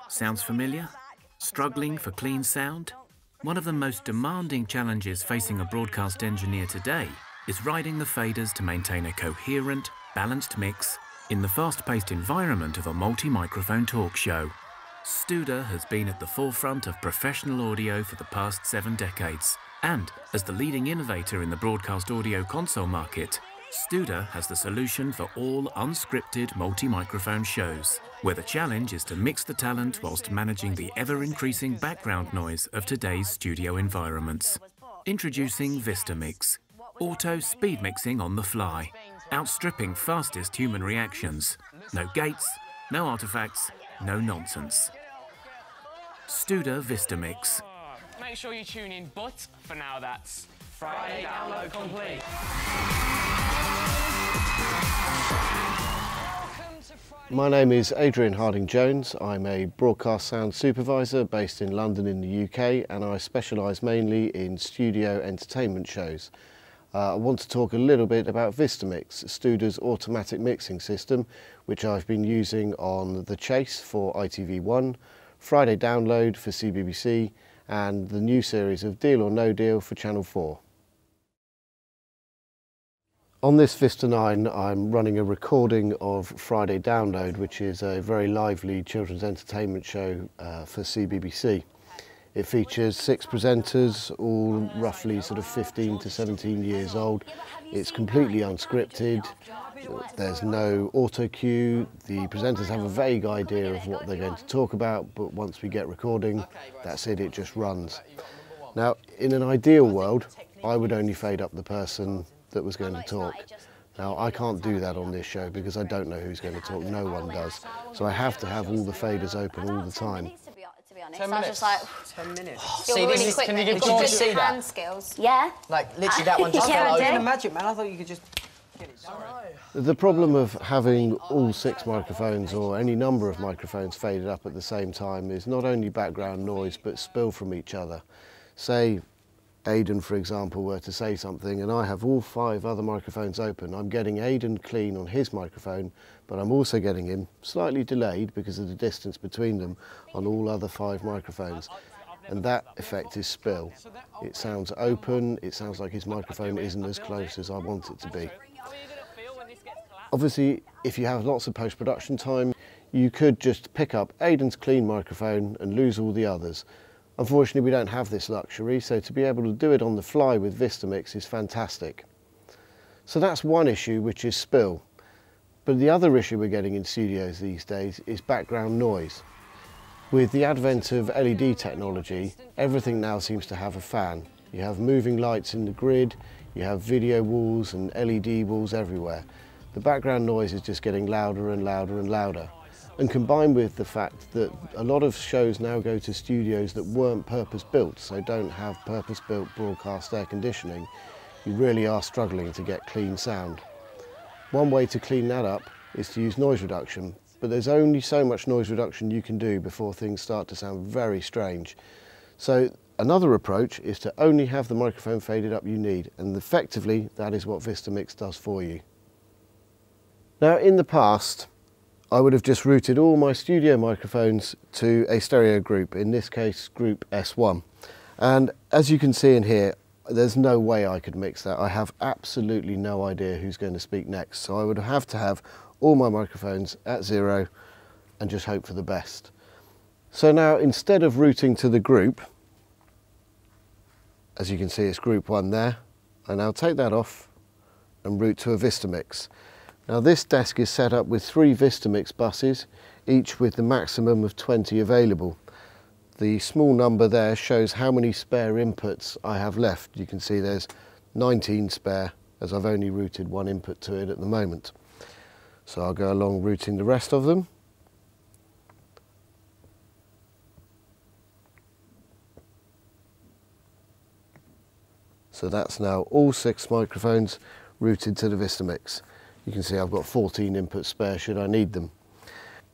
Sounds familiar? Struggling for clean sound? One of the most demanding challenges facing a broadcast engineer today is riding the faders to maintain a coherent, balanced mix in the fast-paced environment of a multi-microphone talk show. STUDER has been at the forefront of professional audio for the past 7 decades, and as the leading innovator in the broadcast audio console market, STUDER has the solution for all unscripted multi-microphone shows, where the challenge is to mix the talent whilst managing the ever-increasing background noise of today's studio environments. Introducing VistaMix, auto speed mixing on the fly, outstripping fastest human reactions. No gates, no artifacts, no nonsense. STUDER VistaMix. Make sure you tune in, but for now that's Friday download complete. My name is Adrian Harding-Jones. I'm a broadcast sound supervisor based in London in the UK, and I specialise mainly in studio entertainment shows. I want to talk a little bit about VistaMix, STUDER's automatic mixing system, which I've been using on The Chase for ITV1, Friday Download for CBBC, and the new series of Deal or No Deal for Channel 4. On this Vista 9, I'm running a recording of Friday Download, which is a very lively children's entertainment show for CBBC. It features 6 presenters, all roughly sort of 15 to 17 years old. It's completely unscripted. There's no auto cue. The presenters have a vague idea of what they're going to talk about, but once we get recording, that's it, it just runs. Now, in an ideal world, I would only fade up the person that was going to talk. Now, I can't do that on this show because I don't know who's going to talk. No one does. So I have to have all the faders open all the time. 10 minutes. I was just like, 10 minutes. Oh, see, really this is, quick. can you give You've just see that? hand skills. Yeah. Like, literally that one just Yeah, fell I over. do. You're magic, man. I thought you could just get it. Sorry. The problem of having all 6 microphones or any number of microphones faded up at the same time is not only background noise but spill from each other. Say Aidan, for example, were to say something and I have all 5 other microphones open. I'm getting Aidan clean on his microphone, but I'm also getting him slightly delayed because of the distance between them on all other 5 microphones. And that effect is spill. It sounds open, it sounds like his microphone isn't as close as I want it to be. Obviously, if you have lots of post-production time, you could just pick up Aidan's clean microphone and lose all the others. Unfortunately, we don't have this luxury, so to be able to do it on the fly with VistaMix is fantastic. So that's one issue, which is spill. But the other issue we're getting in studios these days is background noise. With the advent of LED technology, everything now seems to have a fan. You have moving lights in the grid, you have video walls and LED walls everywhere. The background noise is just getting louder and louder and louder. And combined with the fact that a lot of shows now go to studios that weren't purpose-built, so don't have purpose-built broadcast air conditioning, you really are struggling to get clean sound. One way to clean that up is to use noise reduction, but there's only so much noise reduction you can do before things start to sound very strange. So another approach is to only have the microphone faded up you need, and effectively that is what VistaMix does for you. Now, in the past, I would have just routed all my studio microphones to a stereo group, in this case group S1. And as you can see in here, there's no way I could mix that. I have absolutely no idea who's going to speak next. So I would have to have all my microphones at 0 and just hope for the best. So now, instead of routing to the group, as you can see it's group 1 there, I now take that off and route to a VistaMix. Now this desk is set up with 3 VistaMix buses, each with the maximum of 20 available. The small number there shows how many spare inputs I have left. You can see there's 19 spare, as I've only routed 1 input to it at the moment. So I'll go along routing the rest of them. So that's now all 6 microphones routed to the VistaMix. You can see I've got 14 inputs spare should I need them.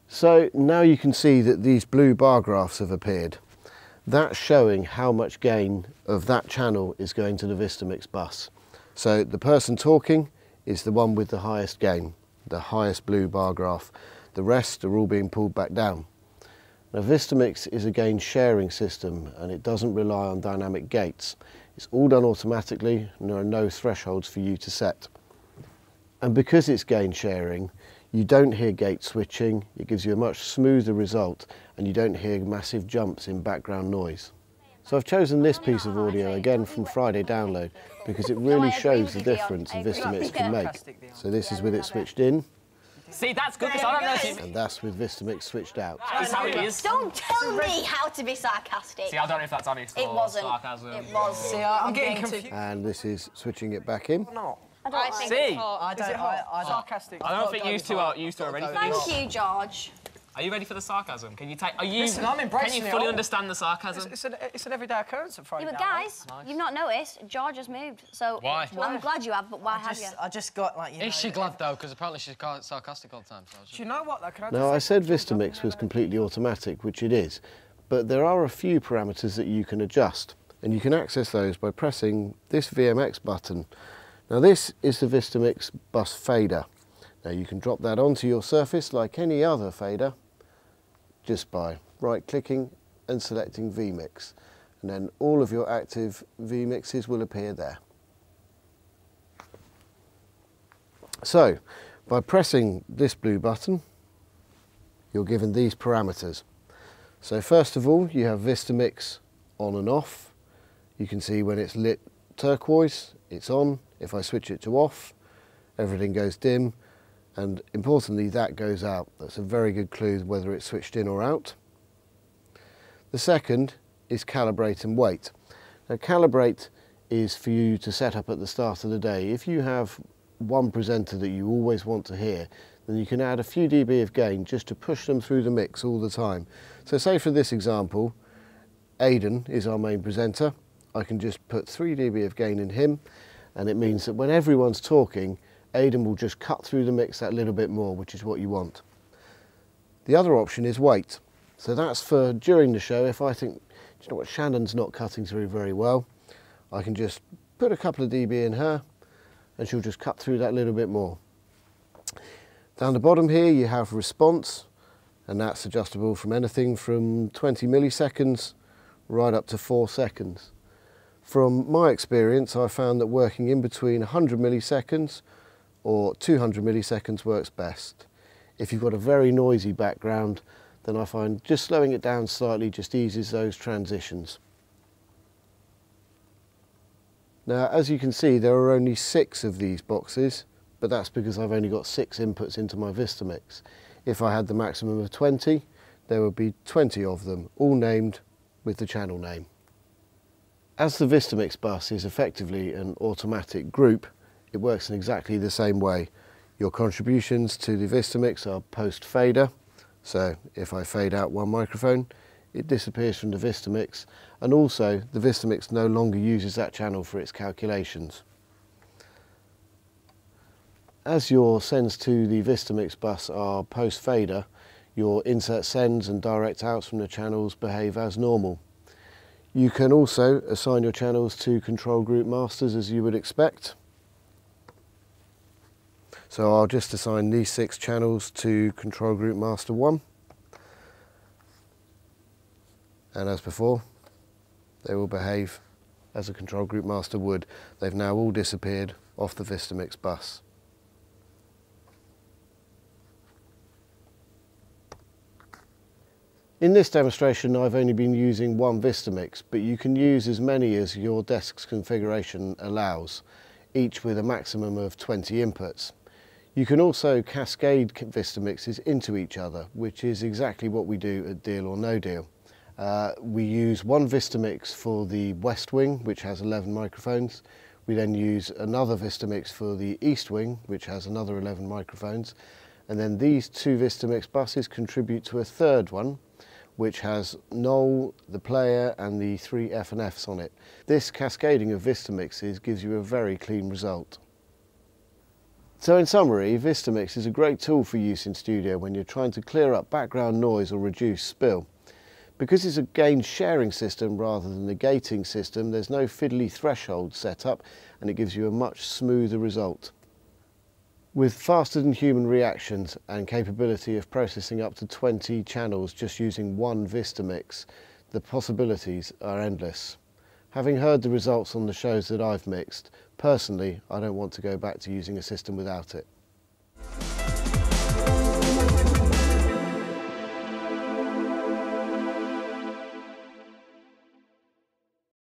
So now you can see that these blue bar graphs have appeared. That's showing how much gain of that channel is going to the VistaMix bus. So the person talking is the one with the highest gain, the highest blue bar graph. The rest are all being pulled back down. Now, VistaMix is a gain sharing system and it doesn't rely on dynamic gates. It's all done automatically and there are no thresholds for you to set. And because it's gain sharing, you don't hear gate switching, it gives you a much smoother result and you don't hear massive jumps in background noise. So I've chosen this piece of audio again from Friday Download because it really shows the difference VistaMix can make. So this is with it switched in. See, that's good, because I don't know if you... And that's with VistaMix switched out. That is how it is. Don't tell me how to be sarcastic. See, I don't know if that's honest It or wasn't. sarcasm. It was. See, I'm getting confused. And this is switching it back in. I don't think See? it's hot. I don't. Sarcastic. I don't think you two are ready for this. Thank you, George. Are you ready for the sarcasm? Can you take... Are you... Listen, I'm embracing Can you it fully all. understand the sarcasm? It's an everyday occurrence at Friday. Yeah, but Download. guys, you've not noticed, George has moved, so... Why? I'm glad you have, but why have you? I just got, like, you know... Is she glad, though? Because apparently she's quite sarcastic all the time. So Do you know what, though? Can I Now, I just said VistaMix was completely automatic, which it is, but there are a few parameters that you can adjust, and you can access those by pressing this VMX button. Now, this is the VistaMix bus fader. Now, you can drop that onto your surface like any other fader, just by right-clicking and selecting VMix, and then all of your active VMixes will appear there. So, by pressing this blue button, you're given these parameters. So first of all, you have VistaMix on and off. You can see when it's lit turquoise, it's on. If I switch it to off, everything goes dim. And importantly, that goes out. That's a very good clue whether it's switched in or out. The second is calibrate and wait. Now, calibrate is for you to set up at the start of the day. If you have one presenter that you always want to hear, then you can add a few dB of gain just to push them through the mix all the time. So say for this example, Aidan is our main presenter. I can just put 3 dB of gain in him, and it means that when everyone's talking, Aidan will just cut through the mix that little bit more, which is what you want. The other option is wait. So that's for during the show. If I think, do you know what, Shannon's not cutting through very well, I can just put a couple of dB in her and she'll just cut through that little bit more. Down the bottom here you have response, and that's adjustable from anything from 20 milliseconds right up to 4 seconds. From my experience, I found that working in between 100 milliseconds or 200 milliseconds works best. If you've got a very noisy background, then I find just slowing it down slightly just eases those transitions. Now, as you can see, there are only 6 of these boxes, but that's because I've only got 6 inputs into my VistaMix. If I had the maximum of 20, there would be 20 of them, all named with the channel name. As the VistaMix bus is effectively an automatic group, it works in exactly the same way. Your contributions to the VistaMix are post-fader, so if I fade out one microphone, it disappears from the VistaMix, and also the VistaMix no longer uses that channel for its calculations. As your sends to the VistaMix bus are post-fader, your insert sends and direct outs from the channels behave as normal. You can also assign your channels to control group masters as you would expect. So I'll just assign these 6 channels to control group master 1. And as before, they will behave as a control group master would. They've now all disappeared off the VistaMix bus. In this demonstration, I've only been using one VistaMix, but you can use as many as your desk's configuration allows, each with a maximum of 20 inputs. You can also cascade VistaMixes into each other, which is exactly what we do at Deal or No Deal. We use one VistaMix for the West Wing, which has 11 microphones. We then use another VistaMix for the East Wing, which has another 11 microphones. And then these 2 VistaMix buses contribute to a third one, which has Noel, the player, and the 3 F&Fs on it. This cascading of VistaMixes gives you a very clean result. So in summary, VistaMix is a great tool for use in studio when you're trying to clear up background noise or reduce spill. Because it's a gain sharing system rather than a gating system, there's no fiddly threshold set up, and it gives you a much smoother result. With faster than human reactions and capability of processing up to 20 channels just using one VistaMix, the possibilities are endless. Having heard the results on the shows that I've mixed, personally I don't want to go back to using a system without it.